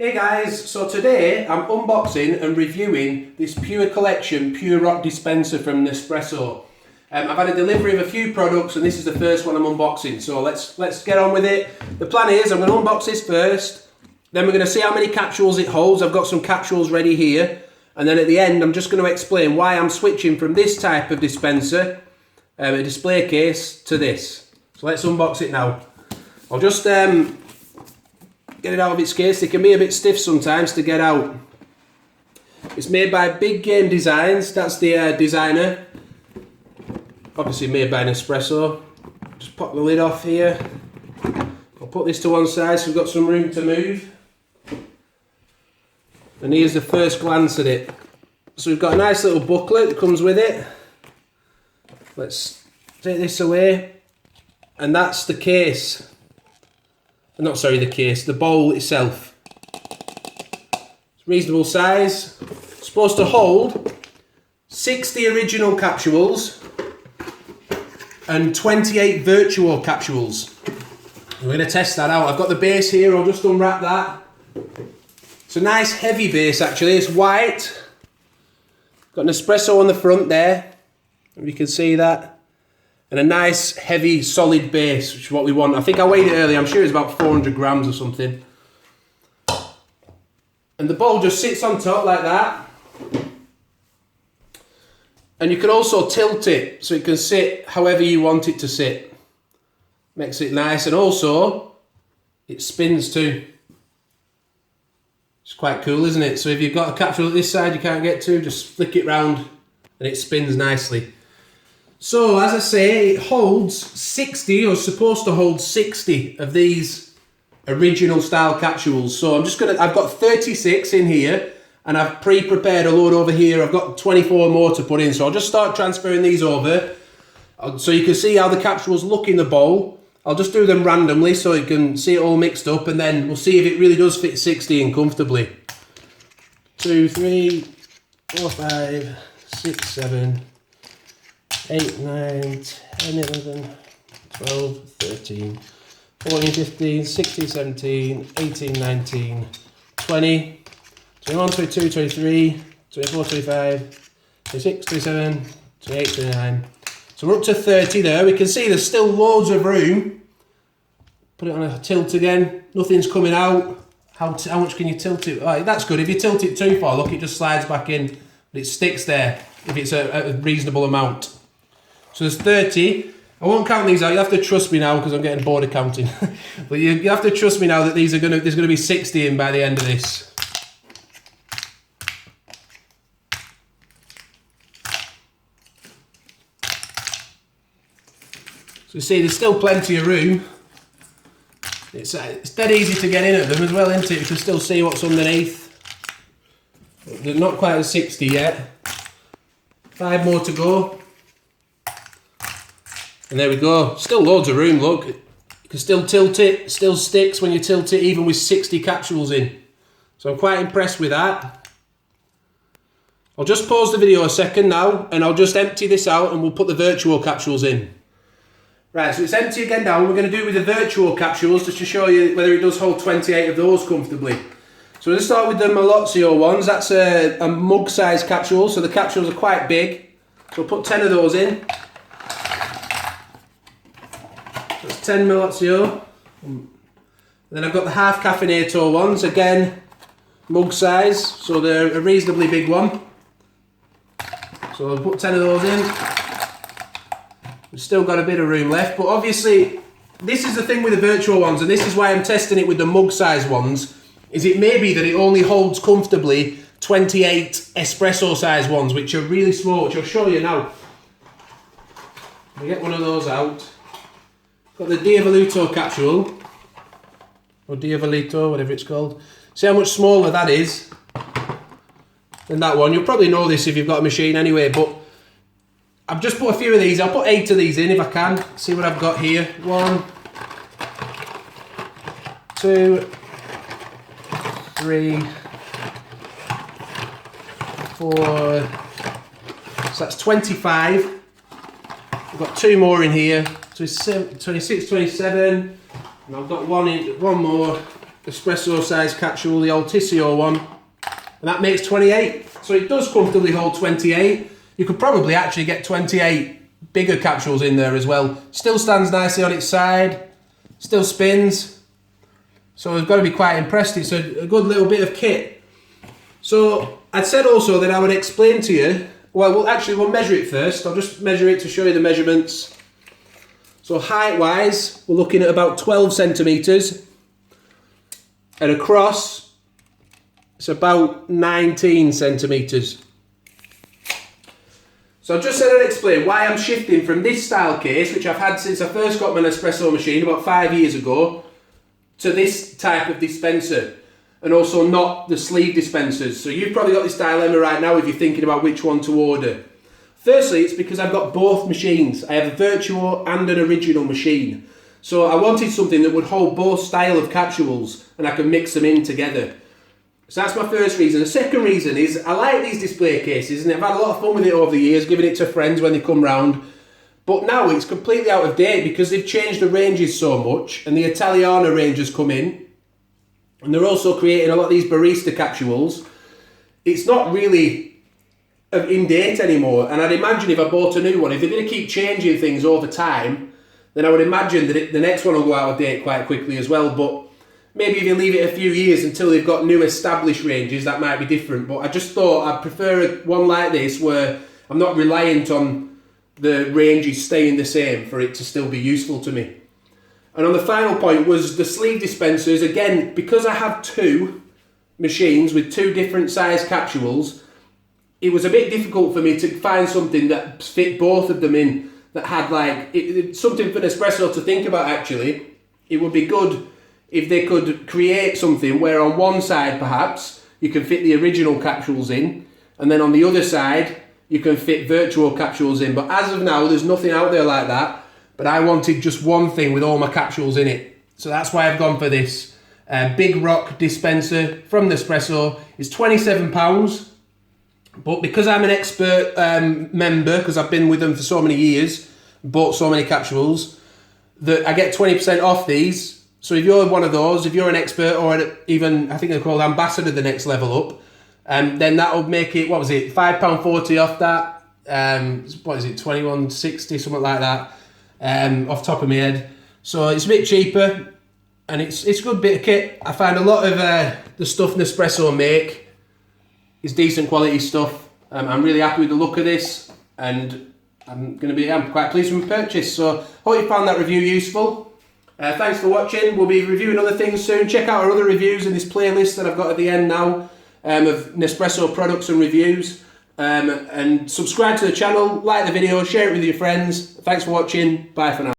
Hey guys, so today I'm unboxing and reviewing this Pure Collection Pure Rock dispenser from Nespresso. I've had a delivery of a few products and this is the first one I'm unboxing, so let's get on with it. The plan is I'm going to unbox this first, then we're going to see how many capsules it holds. I've got some capsules ready here, and then at the end I'm just going to explain why I'm switching from this type of dispenser, a display case, to this. So let's unbox it now. I'll just get it out of its case. It can be a bit stiff sometimes to get out. It's made by Big Game Designs, that's the designer. Obviously made by Nespresso. Just pop the lid off here. I'll put this to one side so we've got some room to move. And here's the first glance at it. So we've got a nice little booklet that comes with it. Let's take this away. And that's the case. Not sorry, the case, the bowl itself. It's reasonable size. It's supposed to hold 60 original capsules and 28 Vertuo capsules. We're going to test that out. I've got the base here, I'll just unwrap that. It's a nice heavy base actually, it's white. Got an espresso on the front there, if you can see that. And a nice, heavy, solid base, which is what we want. I think I weighed it earlier, I'm sure it's about 400 grams or something. And the bowl just sits on top like that. And you can also tilt it, so it can sit however you want it to sit. Makes it nice, and also, it spins too. It's quite cool, isn't it? So if you've got a capsule at this side you can't get to, just flick it round and it spins nicely. So, as I say, it holds 60, or supposed to hold 60 of these original style capsules. So I've got 36 in here, and I've pre-prepared a load over here. I've got 24 more to put in, so I'll just start transferring these over. So you can see how the capsules look in the bowl. I'll just do them randomly so you can see it all mixed up, and then we'll see if it really does fit 60 in comfortably. 2, 3, 4, 5, 6, 7... 8, 9, 10, 11, 12, 13, 14, 15, 16, 17, 18, 19, 20, 21, 22, 23, 24, 25, 26, 27, 28, 29. So we're up to 30 there. We can see there's still loads of room. Put it on a tilt again. Nothing's coming out. How much can you tilt it? Oh, that's good. If you tilt it too far, look, it just slides back in. But it sticks there if it's a reasonable amount. So there's 30. I won't count these out. You have to trust me now because I'm getting bored of counting. But you have to trust me now that there's going to be 60 in by the end of this. So you see, there's still plenty of room. It's dead easy to get in at them as well, isn't it? You can still see what's underneath. They're not quite at 60 yet. 5 more to go. And there we go, still loads of room, look. You can still tilt it, still sticks when you tilt it, even with 60 capsules in. So I'm quite impressed with that. I'll just pause the video a second now, and I'll just empty this out and we'll put the Vertuo capsules in. Right, so it's empty again now, and we're going to do it with the Vertuo capsules just to show you whether it does hold 28 of those comfortably. So we're going to start with the Melozio ones. That's a mug size capsule, so the capsules are quite big. So we'll put 10 of those in. That's 10 Melozio. And then I've got the half caffeinator ones, again mug size, so they're a reasonably big one. So I'll put 10 of those in. We've still got a bit of room left, but obviously this is the thing with the Vertuo ones, and this is why I'm testing it with the mug size ones, is it may be that it only holds comfortably 28 espresso size ones, which are really small, which I'll show you now. I'll get one of those out. Got the Versilo capsule, or Versilo, whatever it's called. See how much smaller that is than that one. You'll probably know this if you've got a machine anyway, but I've just put a few of these. I'll put 8 of these in if I can. See what I've got here. 1, 2, 3, 4. So that's 25. I've got 2 more in here. So it's 26, 27, and I've got one more, espresso size capsule, the Altisio one, and that makes 28. So it does comfortably hold 28. You could probably actually get 28 bigger capsules in there as well. Still stands nicely on its side, still spins. So I've got to be quite impressed. It's a good little bit of kit. So I'd said also that I would explain to you, well, we'll measure it first. I'll just measure it to show you the measurements. So height-wise, we're looking at about 12 centimetres. And across, it's about 19 centimetres. So I've just said I'd explain why I'm shifting from this style case, which I've had since I first got my Nespresso machine about 5 years ago, to this type of dispenser, and also not the sleeve dispensers. So you've probably got this dilemma right now if you're thinking about which one to order. Firstly, it's because I've got both machines. I have a Vertuo and an original machine. So I wanted something that would hold both style of capsules and I can mix them in together. So that's my first reason. The second reason is I like these display cases and I've had a lot of fun with it over the years, giving it to friends when they come round. But now it's completely out of date because they've changed the ranges so much, and the Italiana range has come in, and they're also creating a lot of these barista capsules. It's not really in date anymore, and I'd imagine if I bought a new one, if they're going to keep changing things over time, then I would imagine that the next one will go out of date quite quickly as well. But maybe if you leave it a few years until they've got new established ranges, that might be different. But I just thought I'd prefer one like this where I'm not reliant on the ranges staying the same for it to still be useful to me. And on the final point was the sleeve dispensers. Again, because I have two machines with two different size capsules, it was a bit difficult for me to find something that fit both of them in, that had something for Nespresso to think about actually. It would be good if they could create something where on one side perhaps you can fit the original capsules in, and then on the other side you can fit Vertuo capsules in. But as of now, there's nothing out there like that. But I wanted just one thing with all my capsules in it. So that's why I've gone for this Big Rock dispenser from Nespresso. It's £27. But because I'm an expert member, because I've been with them for so many years, bought so many capsules, that I get 20% off these. So if you're one of those, if you're an expert or even, I think they're called Ambassador the next level up, then that'll make it, £5.40 off that. £21.60, something like that, off top of my head. So it's a bit cheaper, and it's a good bit of kit. I find a lot of the stuff Nespresso make is decent quality stuff. I'm really happy with the look of this, and I'm quite pleased with my purchase. So hope you found that review useful. Thanks for watching. We'll be reviewing other things soon. Check out our other reviews in this playlist that I've got at the end now, of Nespresso products and reviews. And subscribe to the channel, like the video, share it with your friends. Thanks for watching. Bye for now.